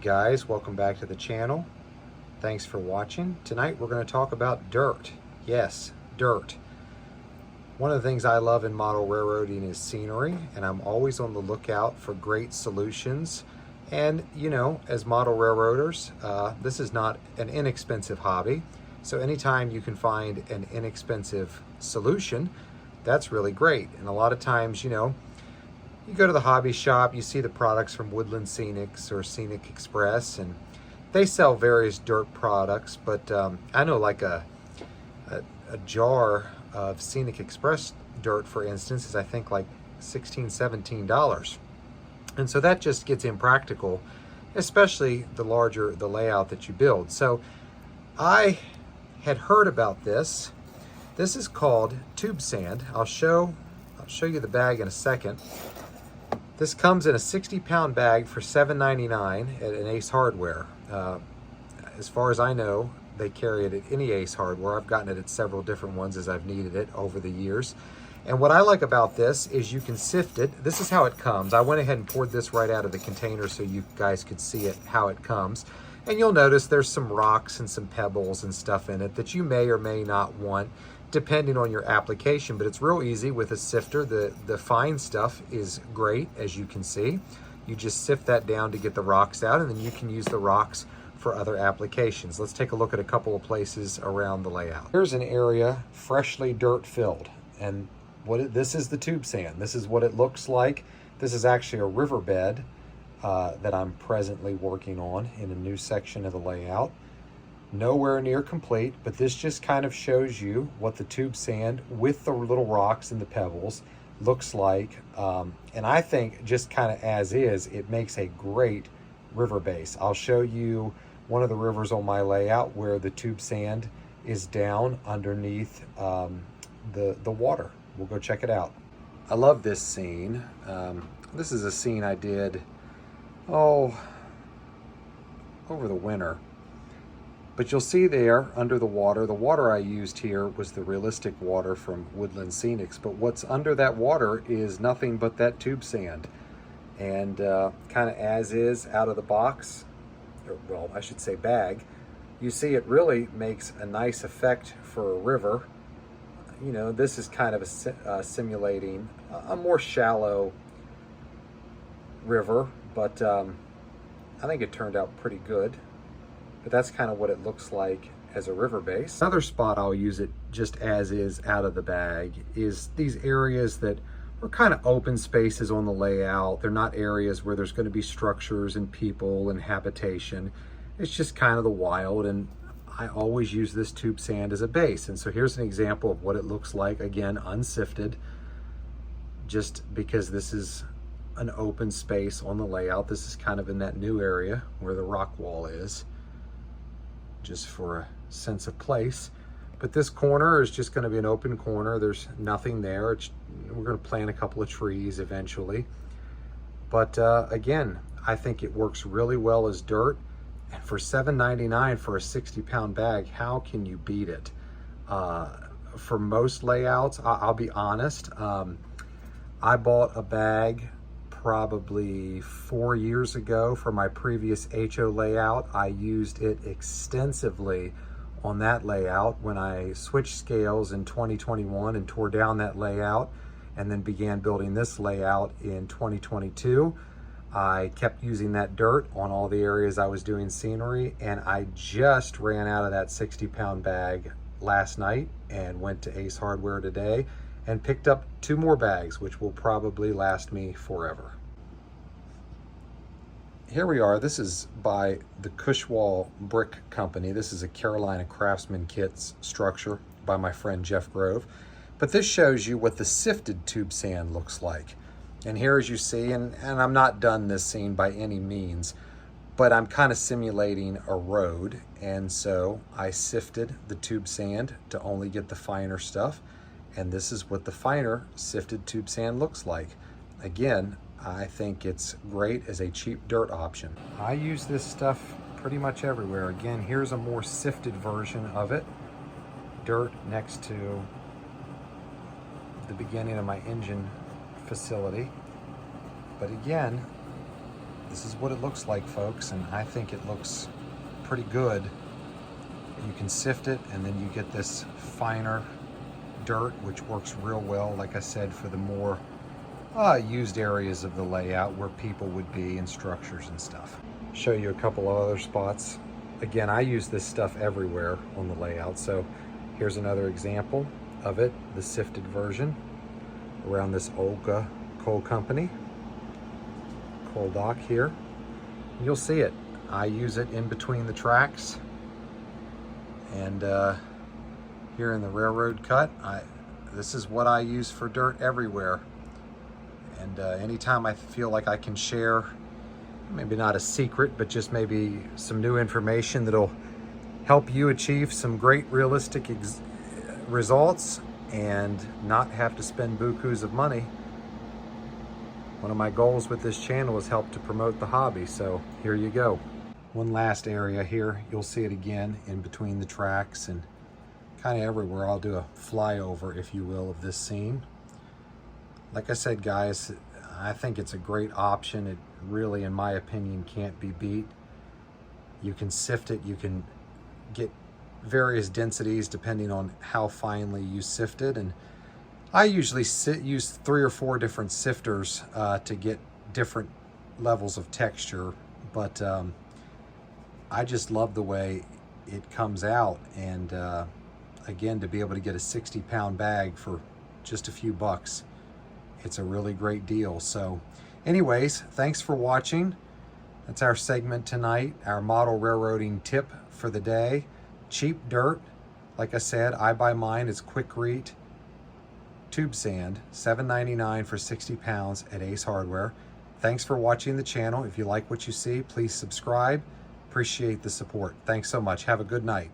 guys, welcome back to the channel. Thanks for watching. Tonight we're going to talk about dirt. Yes, dirt. One of the things I love in model railroading is scenery, and I'm always on the lookout for great solutions. And you know, as model railroaders, this is not an inexpensive hobby. So anytime you can find an inexpensive solution, that's really great. And a lot of times, you know, you go to the hobby shop, you see the products from Woodland Scenics or Scenic Express, and they sell various dirt products, but I know like a jar of Scenic Express dirt, for instance, is I think like $16, $17. And so that just gets impractical, especially the larger the layout that you build. So I had heard about this. This is called tube sand. I'll show you the bag in a second. This comes in a 60-pound bag for $7.99 at an Ace Hardware. As far as I know, they carry it at any Ace Hardware. I've gotten it at several different ones as I've needed it over the years. And what I like about this is you can sift it. This is how it comes. I went ahead and poured this right out of the container so you guys could see it, how it comes. And you'll notice there's some rocks and some pebbles and stuff in it that you may or may not want, depending on your application, but it's real easy with a sifter. The fine stuff is great, as you can see. You just sift that down to get the rocks out, and then you can use the rocks for other applications. Let's take a look at a couple of places around the layout. Here's an area freshly dirt filled, and this is the tube sand. This is what it looks like. This is actually a riverbed that I'm presently working on in a new section of the layout. Nowhere near complete, but this just kind of shows you what the tube sand with the little rocks and the pebbles looks like. And I think just kind of as is, it makes a great river base. I'll show you one of the rivers on my layout where the tube sand is down underneath the water. We'll go check it out. I love this scene. This is a scene I did, over the winter. But you'll see there under the water I used here was the realistic water from Woodland Scenics, but what's under that water is nothing but that tube sand. And kind of as is, out of the box, or, well, I should say bag, you see it really makes a nice effect for a river. You know, this is kind of simulating a more shallow river, but I think it turned out pretty good. But that's kind of what it looks like as a river base. Another spot I'll use it just as is out of the bag is these areas that are kind of open spaces on the layout. They're not areas where there's going to be structures and people and habitation. It's just kind of the wild, and I always use this tube sand as a base. And so here's an example of what it looks like, again, unsifted, just because this is an open space on the layout. This is kind of in that new area where the rock wall is, just for a sense of place. But this corner is just going to be an open corner. There's nothing there. We're going to plant a couple of trees eventually. But again, I think it works really well as dirt. And for $7.99 for a 60-pound bag, how can you beat it? For most layouts, I'll be honest, I bought a bag probably 4 years ago for my previous HO layout. I used it extensively on that layout when I switched scales in 2021 and tore down that layout and then began building this layout in 2022. I kept using that dirt on all the areas I was doing scenery, and I just ran out of that 60-pound bag last night and went to Ace Hardware today and picked up 2 more bags, which will probably last me forever. Here we are. This is by the Cushwall Brick Company. This is a Carolina Craftsman Kits structure by my friend Jeff Grove. But this shows you what the sifted tube sand looks like. And here, as you see, and I'm not done this scene by any means, but I'm kind of simulating a road. And so I sifted the tube sand to only get the finer stuff. And this is what the finer sifted tube sand looks like. Again, I think it's great as a cheap dirt option. I use this stuff pretty much everywhere. Again, here's a more sifted version of it. Dirt next to the beginning of my engine facility. But again, this is what it looks like, folks, and I think it looks pretty good. You can sift it, and then you get this finer dirt, which works real well, like I said, for the more used areas of the layout where people would be and structures and stuff. Show you a couple of other spots. Again, I use this stuff everywhere on the layout, so here's another example of it, the sifted version around this Olga coal company, coal dock here. You'll see it. I use it in between the tracks, and here in the railroad cut, this is what I use for dirt everywhere. And anytime I feel like I can share, maybe not a secret, but just maybe some new information that'll help you achieve some great realistic results and not have to spend bukus of money. One of my goals with this channel is help to promote the hobby, so here you go. One last area here, you'll see it again in between the tracks and kind of everywhere. I'll do a flyover, if you will, of this scene. Like I said, guys, I think it's a great option. It really, in my opinion, can't be beat. You can sift it, you can get various densities depending on how finely you sift it, and I usually use 3 or 4 different sifters to get different levels of texture, but I just love the way it comes out, and again, to be able to get a 60-pound bag for just a few bucks, it's a really great deal. So anyways, thanks for watching. That's our segment tonight, our model railroading tip for the day. Cheap dirt. Like I said, I buy mine. It's Quikrete tube sand, $7.99 for 60 pounds at Ace Hardware. Thanks for watching the channel. If you like what you see, please subscribe. Appreciate the support. Thanks so much. Have a good night.